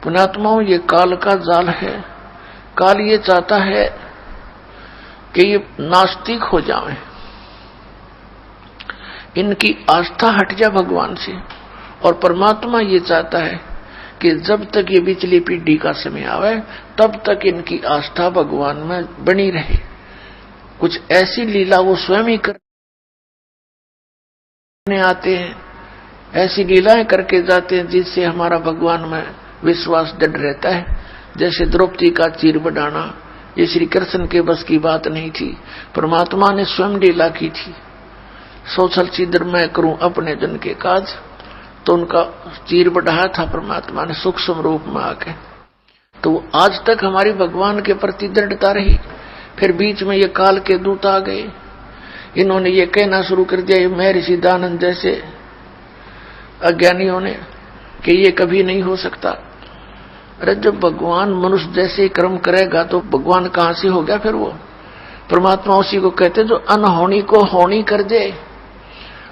पुण्यात्माओं, ये काल का जाल है। काल ये चाहता है कि ये नास्तिक हो जाएं, इनकी आस्था हट जाए भगवान से। और परमात्मा ये चाहता है कि जब तक ये पिछली पीढ़ी का समय आवे तब तक इनकी आस्था भगवान में बनी रहे। कुछ ऐसी लीला वो स्वयं ही करने आते हैं, ऐसी लीलाएं करके जाते हैं जिससे हमारा भगवान में विश्वास दृढ़ रहता है। जैसे द्रौपदी का चीर बढ़ाना, ये श्री कृष्ण के बस की बात नहीं थी, परमात्मा ने स्वयं लीला की थी। सोचल छिद्र मैं करूं अपने जन के काज, तो उनका चीर बढ़ाया था परमात्मा ने सूक्ष्म रूप में आके। तो आज तक हमारी भगवान के प्रति दृढ़ता रही। फिर बीच में ये काल के दूत आ गए, इन्होंने ये कहना शुरू कर दिया महर्षि दानंद जैसे अज्ञानियों ने कि ये कभी नहीं हो सकता। अरे जब भगवान मनुष्य जैसे कर्म करेगा तो भगवान कहां से हो गया? फिर वो परमात्मा उसी को कहते जो अनहोनी को होनी कर दे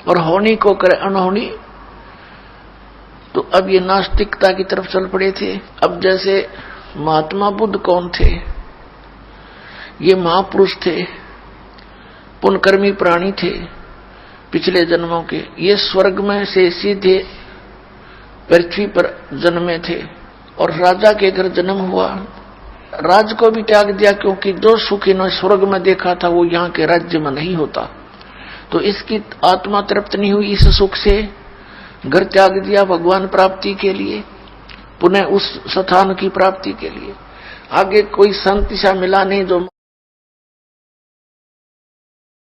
और होनी को करे अनहोनी। तो अब ये नास्तिकता की तरफ चल पड़े थे। अब जैसे महात्मा बुद्ध कौन थे? ये महापुरुष थे, पुण्यकर्मी प्राणी थे पिछले जन्मों के। ये स्वर्ग में से सीधे पृथ्वी पर जन्मे थे और राजा के घर जन्म हुआ। राज को भी त्याग दिया, क्योंकि जो सुख इन्होंने स्वर्ग में देखा था वो यहाँ के राज्य में नहीं होता। तो इसकी आत्मा तृप्त नहीं हुई इस सुख से, घर त्याग दिया भगवान प्राप्ति के लिए, पुनः उस स्थान की प्राप्ति के लिए। आगे कोई संत सा मिला नहीं जो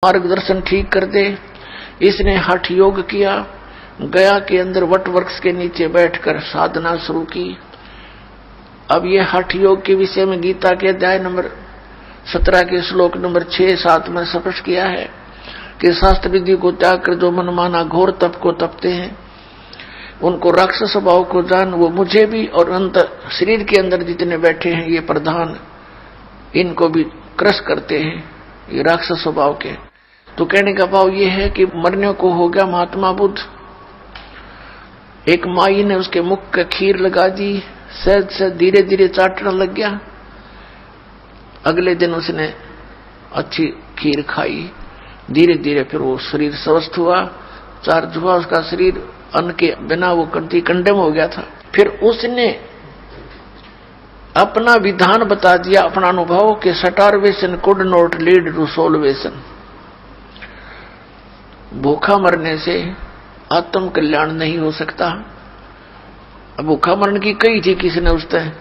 मार्गदर्शन ठीक कर दे। इसने हठ योग किया, गया के अंदर वट वृक्ष के नीचे बैठकर साधना शुरू की। अब ये हठ योग के विषय में गीता के अध्याय नंबर 17 के श्लोक नंबर 6-7 में स्पष्ट किया है कि शास्त्र विधि को त्याग कर जो मनमाना घोर तप को तपते हैं, उनको राक्षस स्वभाव को जान, वो मुझे भी और अंतर शरीर के अंदर जितने बैठे हैं ये प्रधान, इनको भी क्रश करते हैं ये राक्षस स्वभाव के। तो कहने का भाव ये है कि मरने को हो गया महात्मा बुद्ध। एक माई ने उसके मुख का खीर लगा दी, सहज से धीरे धीरे चाटने लग गया। अगले दिन उसने अच्छी खीर खाई, धीरे धीरे फिर वो शरीर स्वस्थ हुआ, चार्ज हुआ उसका शरीर, अन्न के बिना वो कंडम हो गया था। फिर उसने अपना विधान बता दिया, अपना अनुभव कि starvation could not lead to salvation. भूखा मरने से आत्म कल्याण नहीं हो सकता। अब भूखा मरण की कही थी किसने? उसने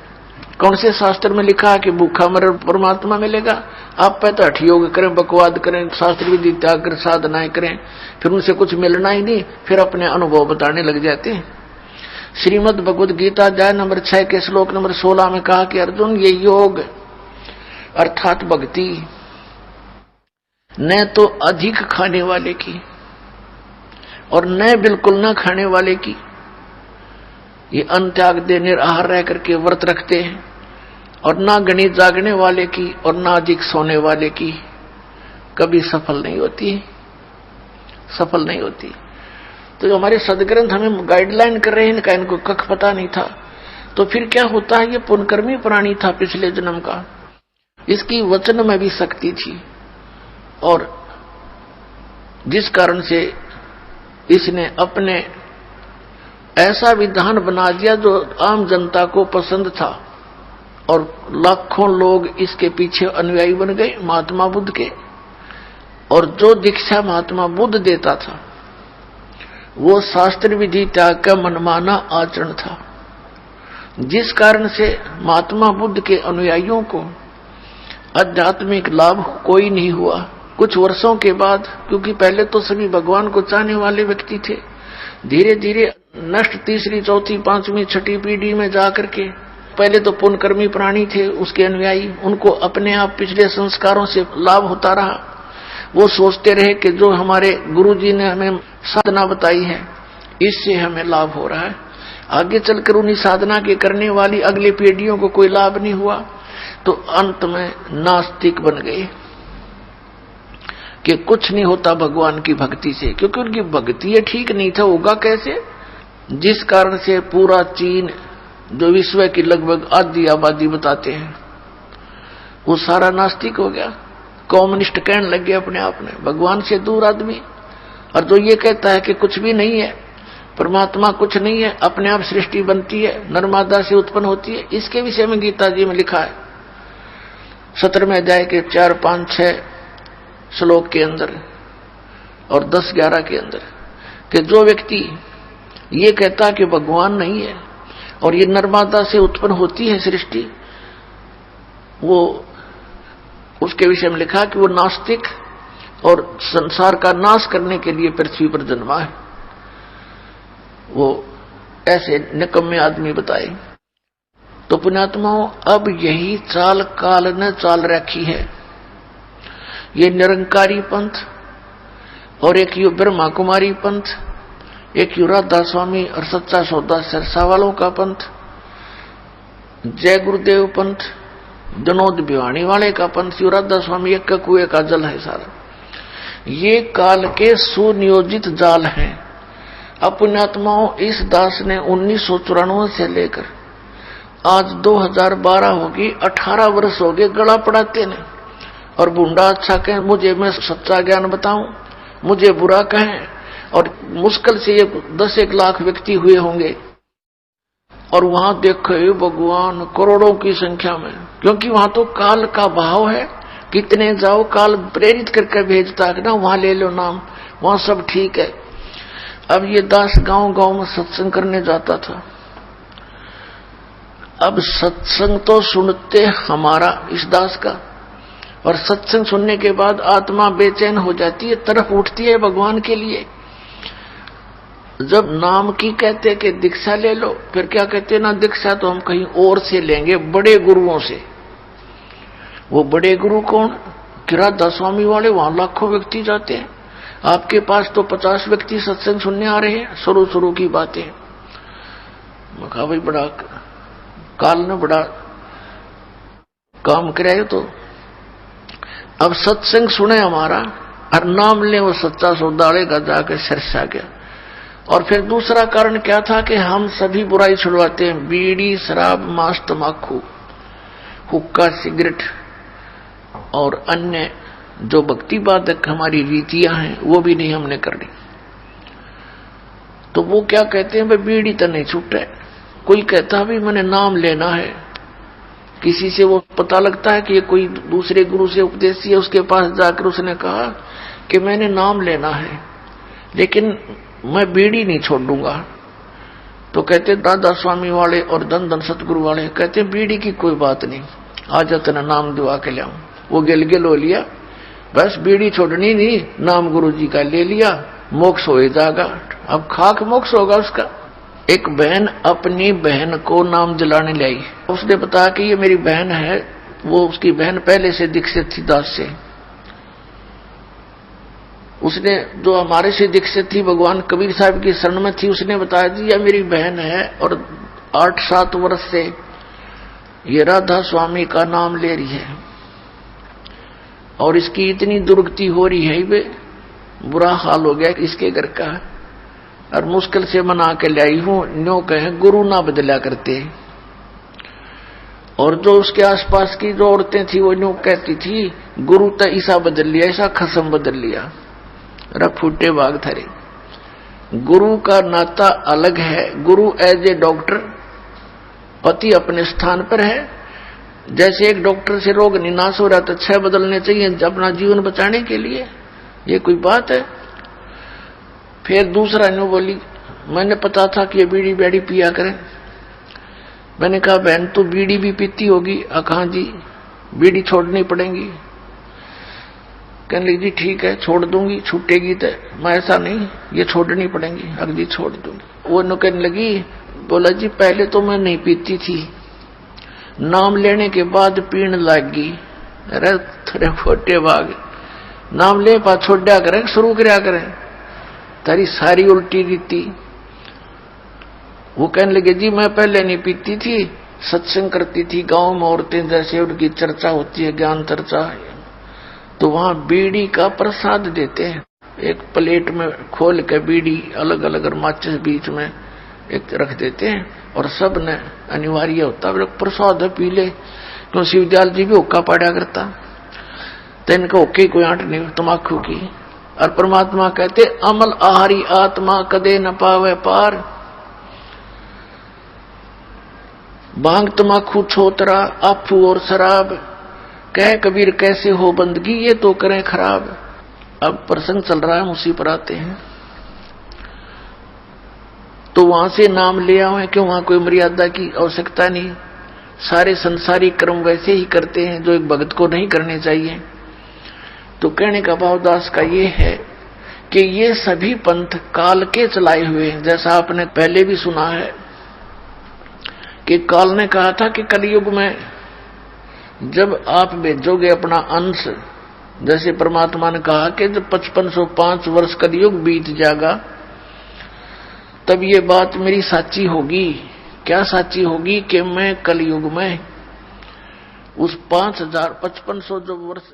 कौन से शास्त्र में लिखा है कि भूखा मरण परमात्मा मिलेगा? आप पहले हठ योग करें, बकवाद करें, शास्त्र विधि त्याग कर साधनाएं करें, फिर उनसे कुछ मिलना ही नहीं, फिर अपने अनुभव बताने लग जाते हैं। श्रीमद् भगवद गीता अध्याय नंबर 6 के श्लोक नंबर 16 में कहा कि अर्जुन, ये योग अर्थात भक्ति न तो अधिक खाने वाले की और न बिल्कुल न खाने वाले की, ये अन्न त्याग दे निराहार रह करके व्रत रखते हैं, और ना गणित जागने वाले की और ना अधिक सोने वाले की कभी सफल नहीं होती, सफल नहीं होती। तो जो हमारे सदग्रंथ हमें गाइडलाइन कर रहे हैं, इनका इनको कख पता नहीं था। तो फिर क्या होता है? ये पुण्यकर्मी प्राणी था पिछले जन्म का, इसकी वचन में भी शक्ति थी, और जिस कारण से इसने अपने ऐसा विधान बना दिया जो आम जनता को पसंद था, और लाखों लोग इसके पीछे अनुयायी बन गए महात्मा बुद्ध के। और जो दीक्षा महात्मा बुद्ध देता था वो शास्त्र विधि त्याग का मनमाना आचरण था, जिस कारण से महात्मा बुद्ध के अनुयायियों को आध्यात्मिक लाभ कोई नहीं हुआ। कुछ वर्षों के बाद, क्योंकि पहले तो सभी भगवान को चाहने वाले व्यक्ति थे, धीरे धीरे नष्ट तीसरी, चौथी, पांचवी, छठी पीढ़ी में जाकर के पहले तो पुण्यकर्मी प्राणी थे उसके अनुयायी, उनको अपने आप पिछले संस्कारों से लाभ होता रहा। वो सोचते रहे कि जो हमारे गुरुजी ने हमें साधना बताई है इससे हमें लाभ हो रहा है। आगे चलकर उन्हीं साधना के करने वाली अगली पीढ़ियों को कोई लाभ नहीं हुआ, तो अंत में नास्तिक बन गए कि कुछ नहीं होता भगवान की भक्ति से, क्योंकि उनकी भक्ति ठीक नहीं था, होगा कैसे? जिस कारण से पूरा चीन जो विश्व की लगभग आधी आबादी बताते हैं, वो सारा नास्तिक हो गया, कम्युनिस्ट कहने लग गया अपने आप में, भगवान से दूर आदमी। और जो ये कहता है कि कुछ भी नहीं है, परमात्मा कुछ नहीं है, अपने आप सृष्टि बनती है, नर्मदा से उत्पन्न होती है, इसके विषय में गीता जी में लिखा है 17वें अध्याय के 4, 5, 6 श्लोक के अंदर और 10, 11 के अंदर, कि जो व्यक्ति ये कहता कि भगवान नहीं है और ये नर्मदा से उत्पन्न होती है सृष्टि, वो उसके विषय में लिखा कि वो नास्तिक और संसार का नाश करने के लिए पृथ्वी पर जन्मा है। वो ऐसे निकम्मे आदमी बताए। तो पुण्यात्माओं, अब यही चाल काल ने चाल रखी है। ये निरंकारी पंथ और एक यू ब्रह्मा कुमारी पंथ, एक यू राधा स्वामी और सच्चा सौदा सरसा वालों का पंथ, जय गुरुदेव पंथ, जनोद भिवानी वाले का पंथ, यू राधा स्वामी एक कुएं का जल है सारा। ये काल के सुनियोजित जाल हैं। अब पुण्यात्माओं, इस दास ने 1994 से लेकर आज 2012 होगी, 18 वर्ष हो गए गला पड़ाते ने। और बूंदा अच्छा कहें मुझे, मैं सच्चा ज्ञान बताऊं, मुझे बुरा कहें, और मुश्किल से ये 10-1 लाख व्यक्ति हुए होंगे। और वहां देखो भगवान करोड़ों की संख्या में, क्योंकि वहां तो काल का भाव है, कितने जाओ काल प्रेरित करके भेजता है ना, वहां ले लो नाम, वहां सब ठीक है। अब ये दास गांव गांव में सत्संग करने जाता था। अब सत्संग तो सुनते हमारा इस दास का, और सत्संग सुनने के बाद आत्मा बेचैन हो जाती है, तरफ उठती है भगवान के लिए। जब नाम की कहते कि दीक्षा ले लो, फिर क्या कहते ना, दीक्षा तो हम कहीं और से लेंगे, बड़े गुरुओं से। वो बड़े गुरु कौन? कि राधा स्वामी वाले, वहां लाखों व्यक्ति जाते हैं, आपके पास तो 50 व्यक्ति सत्संग सुनने आ रहे हैं। शुरू की बातें, मैं कहा भाई बड़ा काल ने बड़ा काम कराए। तो अब सत्संग सुने हमारा और नाम ले, वो सच्चा सौदाले का जाकर सरसा गया। और फिर दूसरा कारण क्या था कि हम सभी बुराई छुड़वाते हैं, बीड़ी, शराब, मांस, तंबाकू, हुक्का, सिगरेट और अन्य जो भक्ति बाधक हमारी रीतियां हैं वो भी नहीं हमने करनी। तो वो क्या कहते हैं, भाई बीड़ी तो नहीं छूटे। कोई कहता भी मैंने नाम लेना है, किसी से वो पता लगता है कि ये कोई दूसरे गुरु से उपदेश है, उसके पास जाकर उसने कहा कि मैंने नाम लेना है लेकिन मैं बीड़ी नहीं छोड़ दूंगा। तो कहते दादा स्वामी वाले और धन धन सतगुरु वाले कहते बीड़ी की कोई बात नहीं, आज तेना नाम दुआ के लिया। वो गिल हो लिया, बस बीड़ी छोड़नी नहीं, नाम गुरु जी का ले लिया, मोक्ष हो जाएगा। अब खाक मोक्ष होगा उसका। एक बहन अपनी बहन को नाम दिलाने लाई, उसने बताया कि ये मेरी बहन है। वो उसकी बहन पहले से दीक्षित थी दास से। उसने जो हमारे से दीक्षित थी, भगवान कबीर साहब की शरण में थी, उसने बताया जी यह मेरी बहन है और 8-7 वर्ष से ये राधा स्वामी का नाम ले रही है और इसकी इतनी दुर्गति हो रही है, वे बुरा हाल हो गया इसके घर का, और मुश्किल से मना के लाई हूं। न्यो कहे गुरु ना बदला करते। और जो उसके आसपास की जो औरतें थी वो न्यो कहती थी गुरु तो ऐसा बदल लिया, ऐसा खसम बदल लिया। रख फूटे बाग थरे। गुरु का नाता अलग है। गुरु एज ए डॉक्टर, पति अपने स्थान पर है। जैसे एक डॉक्टर से रोग निनाश हो रहा तो 6 बदलने चाहिए अपना जीवन बचाने के लिए, ये कोई बात है? फिर दूसरा न्यू बोली, मैंने पता था कि ये बीड़ी बैड़ी पिया करें। मैंने कहा बहन तू बीड़ी भी पीती होगी? कहा जी बीड़ी छोड़नी पड़ेगी। कहने लगी जी ठीक है छोड़ दूंगी, छूटेगी तो। मैं ऐसा नहीं, ये छोड़नी पड़ेगी, अगली छोड़ दूंगी। वो नो कहने लगी, बोला जी पहले तो मैं नहीं पीती थी, नाम लेने के बाद पीने लगी। अरे थोड़े फोटे भाग, नाम ले पा छोड़ा करें, शुरू कराया करें, तारी सारी उल्टी रीति। वो कहने लगे जी मैं पहले नहीं पीती थी, सत्संग करती थी गांव में, औरतें जैसे उनकी चर्चा होती है, ज्ञान चर्चा, तो वहां बीड़ी का प्रसाद देते हैं। एक प्लेट में खोल के बीड़ी अलग अलग और माचिस बीच में एक रख देते हैं और सब ने अनिवार्य होता है प्रसाद पी ले, क्यों शिवदयाल जी भी हुक्का पाड़ा करता, तो इनका हुक्के कोई आंट नहीं तमाकू की। और परमात्मा कहते अमल आहारी आत्मा कदे न पावे पार, भांग तमाकू छोतरा आफू और शराब, कह कबीर कैसे हो बंदगी ये तो करें खराब। अब प्रसंग चल रहा है, उसी पर आते हैं। तो वहां से नाम ले आए कि वहां कोई मर्यादा की आवश्यकता नहीं, सारे संसारी कर्म वैसे ही करते हैं जो एक भगत को नहीं करने चाहिए। तो कहने का भाव दास का ये है कि ये सभी पंथ काल के चलाए हुए हैं। जैसा आपने पहले भी सुना है कि काल ने कहा था कि कलयुग में जब आप भेजोगे अपना अंश, जैसे परमात्मा ने कहा कि जब 5505 वर्ष कलयुग बीत जाएगा तब ये बात मेरी साची होगी। क्या साची होगी कि मैं कलयुग में उस 5500 जो वर्ष